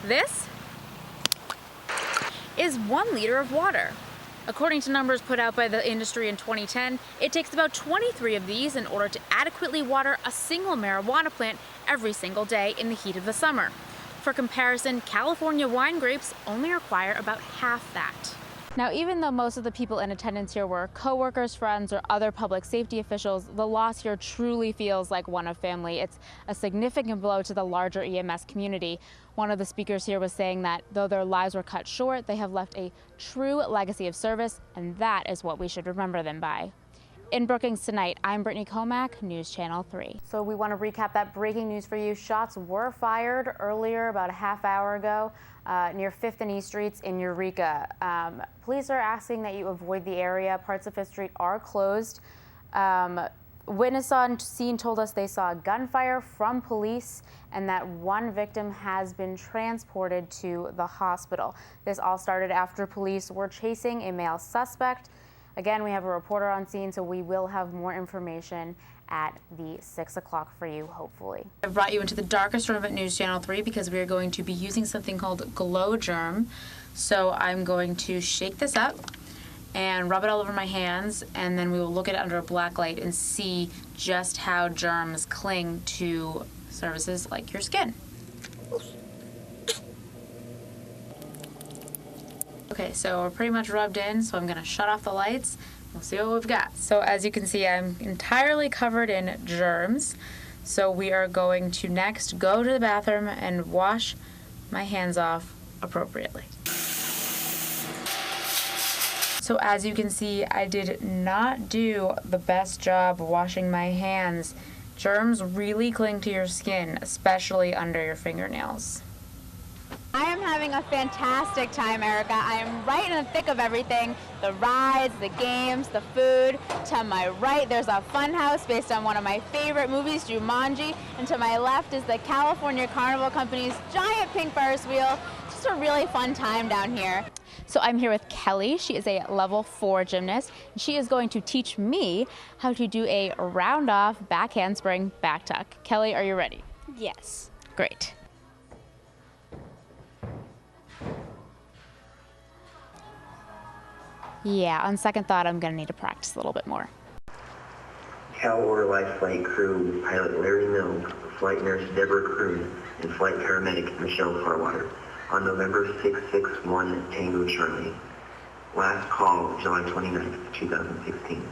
This is 1 liter of water. According to numbers put out by the industry in 2010, it takes about 23 of these in order to adequately water a single marijuana plant every single day in the heat of the summer. For comparison, California wine grapes only require about half that. Now, even though most of the people in attendance here were coworkers, friends, or other public safety officials, the loss here truly feels like one of family. It's a significant blow to the larger EMS community. One of the speakers here was saying that though their lives were cut short, they have left a true legacy of service, and that is what we should remember them by. In Brookings tonight, I'm Brittany Comack, News Channel 3. So we want to recap that breaking news for you. Shots were fired earlier, about a half hour ago, near 5th and E Streets in Eureka. Police are asking that you avoid the area. Parts of 5th Street are closed. Witness on scene told us they saw gunfire from police and that one victim has been transported to the hospital. This all started after police were chasing a male suspect. Again, we have a reporter on scene, so we will have more information at the 6 o'clock for you, hopefully. I've brought you into the darkest room at News Channel 3 because we are going to be using something called Glow Germ. So I'm going to shake this up and rub it all over my hands, and then we will look at it under a black light and see just how germs cling to surfaces like your skin. Okay, so we're pretty much rubbed in, so I'm gonna shut off the lights. We'll see what we've got. So as you can see, I'm entirely covered in germs. So we are going to next go to the bathroom and wash my hands off appropriately. So as you can see, I did not do the best job washing my hands. Germs really cling to your skin, especially under your fingernails. I am having a fantastic time, Erica. I am right in the thick of everything. The rides, the games, the food. To my right, there's a fun house based on one of my favorite movies, Jumanji. And to my left is the California Carnival Company's giant pink Ferris wheel. Just a really fun time down here. So I'm here with Kelly. She is a level 4 gymnast, and she is going to teach me how to do a round off back handspring back tuck. Kelly, are you ready? Yes. Great. Yeah, on second thought, I'm going to need to practice a little bit more. Cal Or Life Flight Crew Pilot Larry Mills, Flight Nurse Deborah Kroon, and Flight Paramedic Michelle Farwater on November 661 Tango Charlie. Last call, July 29th, 2016.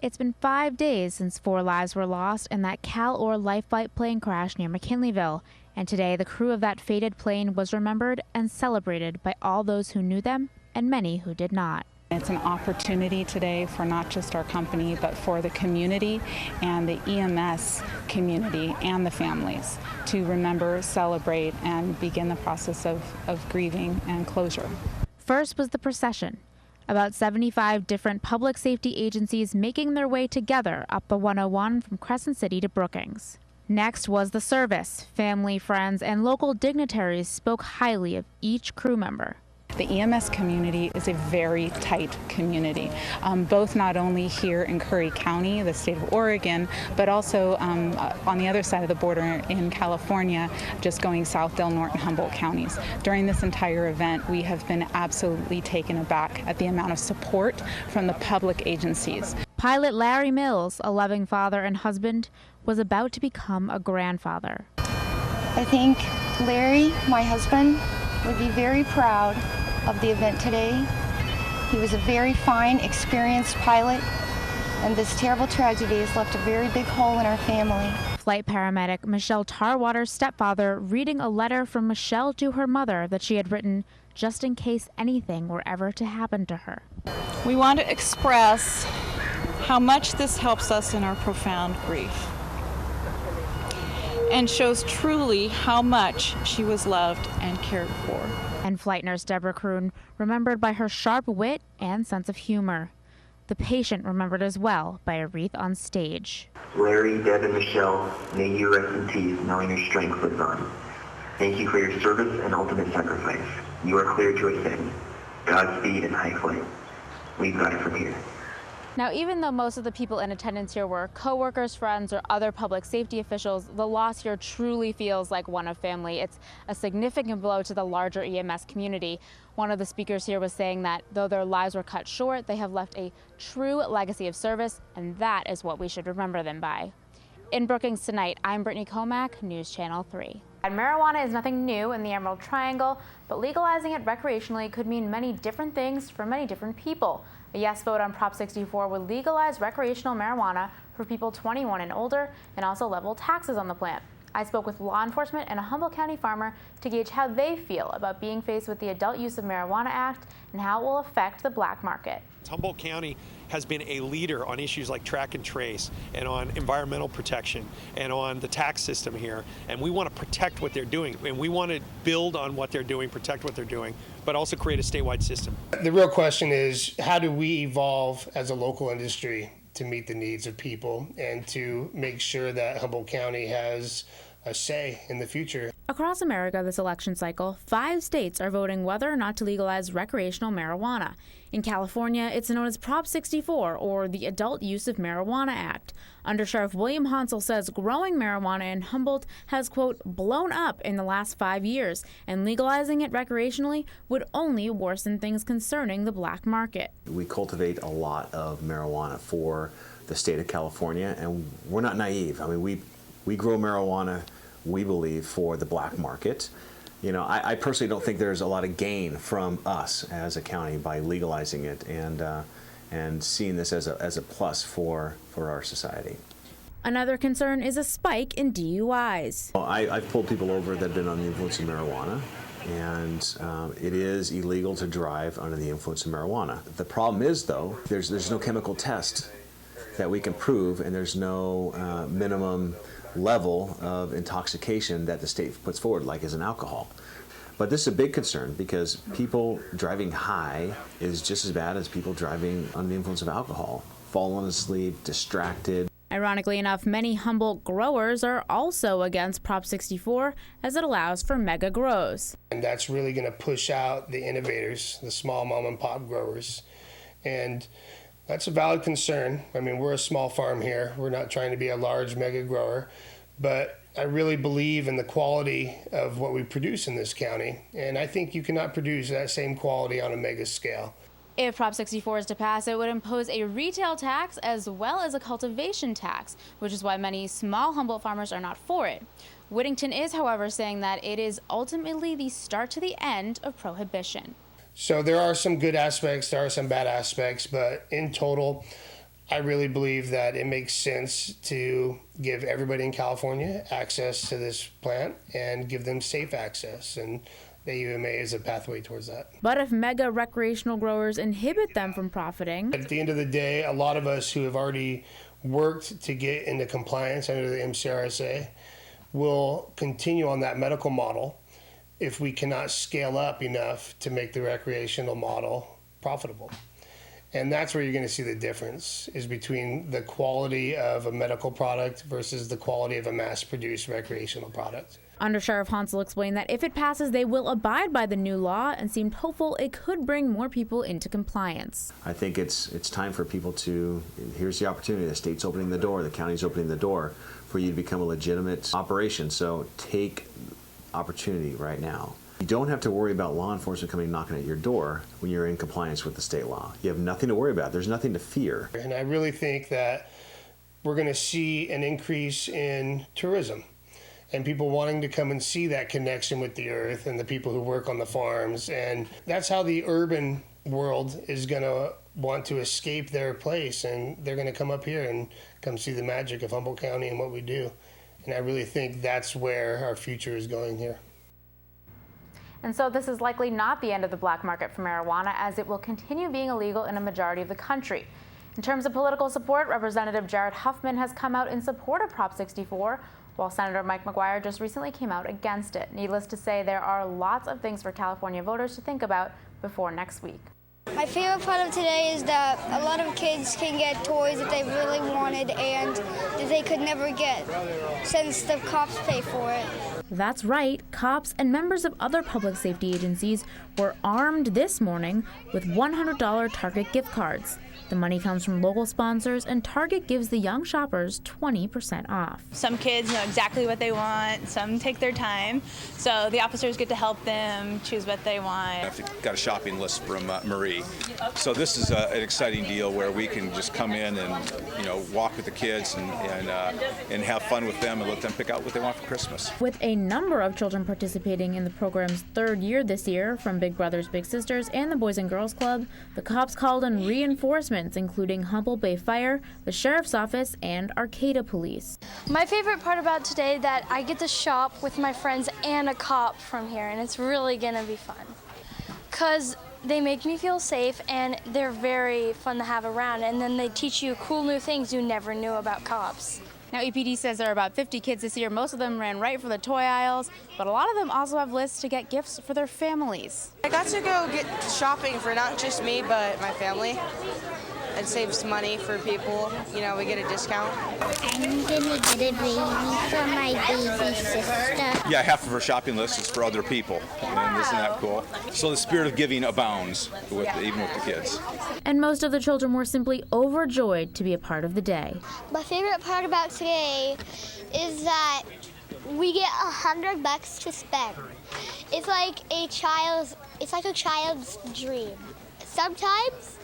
It's been 5 days since 4 lives were lost in that Cal Or Life Flight plane crash near McKinleyville. And today, the crew of that fated plane was remembered and celebrated by all those who knew them and many who did not. It's an opportunity today for not just our company, but for the community and the EMS community and the families to remember, celebrate, and begin the process of grieving and closure. First was the procession. About 75 different public safety agencies making their way together up the 101 from Crescent City to Brookings. Next was the service. Family, friends, and local dignitaries spoke highly of each crew member. The EMS community is a very tight community, both not only here in Curry County, the state of Oregon, but also on the other side of the border in California, just going south, Del Norte and Humboldt counties. During this entire event, we have been absolutely taken aback at the amount of support from the public agencies. Pilot Larry Mills, a loving father and husband, was about to become a grandfather. I think Larry, my husband, would be very proud of the event today. He was a very fine, experienced pilot, and this terrible tragedy has left a very big hole in our family. Flight paramedic Michelle Tarwater's stepfather reading a letter from Michelle to her mother that she had written just in case anything were ever to happen to her. We want to express how much this helps us in our profound grief and shows truly how much she was loved and cared for. And flight nurse Deborah Kroon, remembered by her sharp wit and sense of humor. The patient remembered as well by a wreath on stage. Larry, Deb, and Michelle, may you rest in peace knowing your strength lives on. Thank you for your service and ultimate sacrifice. You are clear to ascend. Godspeed and high flight. We've got it from here. Now, even though most of the people in attendance here were coworkers, friends, or other public safety officials, the loss here truly feels like one of family. It's a significant blow to the larger EMS community. One of the speakers here was saying that though their lives were cut short, they have left a true legacy of service, and that is what we should remember them by. In Brookings tonight, I'm Brittany Comack, News Channel 3. And marijuana is nothing new in the Emerald Triangle, but legalizing it recreationally could mean many different things for many different people. A yes vote on Prop 64 would legalize recreational marijuana for people 21 and older and also level taxes on the plant. I spoke with law enforcement and a Humboldt County farmer to gauge how they feel about being faced with the Adult Use of Marijuana Act and how it will affect the black market. Humboldt County has been a leader on issues like track and trace and on environmental protection and on the tax system here. And we want to protect what they're doing. And we want to build on what they're doing, protect what they're doing, but also create a statewide system. The real question is, how do we evolve as a local industry to meet the needs of people and to make sure that Humboldt County has a say in the future? Across America this election cycle, 5 states are voting whether or not to legalize recreational marijuana. In California, it's known as Prop 64, or the Adult Use of Marijuana Act. Undersheriff William Hansel says growing marijuana in Humboldt has, quote, blown up in the last 5 years, and legalizing it recreationally would only worsen things concerning the black market. We cultivate a lot of marijuana for the state of California, and we're not naive. I mean, we grow marijuana, we believe, for the black market. You know, I personally don't think there's a lot of gain from us as a county by legalizing it and seeing this as a plus for our society. Another concern is a spike in DUIs. Well, I've pulled people over that have been under the influence of marijuana, and it is illegal to drive under the influence of marijuana. The problem is, though, there's no chemical test that we can prove, and there's no minimum level of intoxication that the state puts forward, like as an alcohol. But this is a big concern because people driving high is just as bad as people driving under the influence of alcohol. Falling asleep, distracted. Ironically enough, many Humboldt growers are also against Prop 64 as it allows for mega grows. And that's really going to push out the innovators, the small mom and pop growers. And that's a valid concern. I mean, we're a small farm here. We're not trying to be a large mega grower, but I really believe in the quality of what we produce in this county. And I think you cannot produce that same quality on a mega scale. If Prop 64 is to pass, it would impose a retail tax as well as a cultivation tax, which is why many small Humboldt farmers are not for it. Whittington is, however, saying that it is ultimately the start to the end of prohibition. So there are some good aspects, there are some bad aspects, but in total, I really believe that it makes sense to give everybody in California access to this plant and give them safe access, and the UMA is a pathway towards that. But if mega recreational growers inhibit them from profiting... At the end of the day, a lot of us who have already worked to get into compliance under the MCRSA will continue on that medical model if we cannot scale up enough to make the recreational model profitable. And that's where you're going to see the difference, is between the quality of a medical product versus the quality of a mass-produced recreational product. Undersheriff Hansel explained that if it passes, they will abide by the new law and seemed hopeful it could bring more people into compliance. I think it's time for people to, here's the opportunity, the state's opening the door, the county's opening the door for you to become a legitimate operation. So take opportunity right now. You don't have to worry about law enforcement coming knocking at your door when you're in compliance with the state law. You have nothing to worry about. There's nothing to fear. And I really think that we're going to see an increase in tourism and people wanting to come and see that connection with the earth and the people who work on the farms. And that's how the urban world is going to want to escape their place, and they're going to come up here and come see the magic of Humboldt County and what we do. And I really think that's where our future is going here. And so this is likely not the end of the black market for marijuana, as it will continue being illegal in a majority of the country. In terms of political support, Representative Jared Huffman has come out in support of Prop 64, while Senator Mike McGuire just recently came out against it. Needless to say, there are lots of things for California voters to think about before next week. My favorite part of today is that a lot of kids can get toys that they really wanted and that they could never get since the cops pay for it. That's right, cops and members of other public safety agencies were armed this morning with $100 Target gift cards. The money comes from local sponsors, and Target gives the young shoppers 20% off. Some kids know exactly what they want, some take their time, so the officers get to help them choose what they want. I've got a shopping list from Marie. So this is an exciting deal where we can just come in and, walk with the kids and have fun with them and let them pick out what they want for Christmas. With a number of children participating in the program's third year this year, from Big Brothers Big Sisters and the Boys and Girls Club, the cops called in reinforcements, including Humboldt Bay Fire, the Sheriff's Office, and Arcata Police. My favorite part about today is that I get to shop with my friends and a cop from here, and it's really gonna be fun. 'Cause they make me feel safe, and they're very fun to have around, and then they teach you cool new things you never knew about cops. Now, EPD says there are about 50 kids this year. Most of them ran right for the toy aisles, but a lot of them also have lists to get gifts for their families. I got to go get shopping for not just me, but my family. It saves money for people. We get a discount. I'm gonna get a baby for my baby sister. Yeah, half of our shopping list is for other people, and isn't that cool? So the spirit of giving abounds, even with the kids. And most of the children were simply overjoyed to be a part of the day. My favorite part about today is that we get $100 to spend. It's like a child's dream. Sometimes,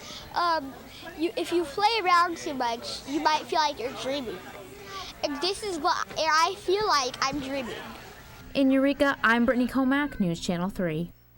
if you play around too much, you might feel like you're dreaming. And I feel like I'm dreaming. In Eureka, I'm Brittany Comack, News Channel 3.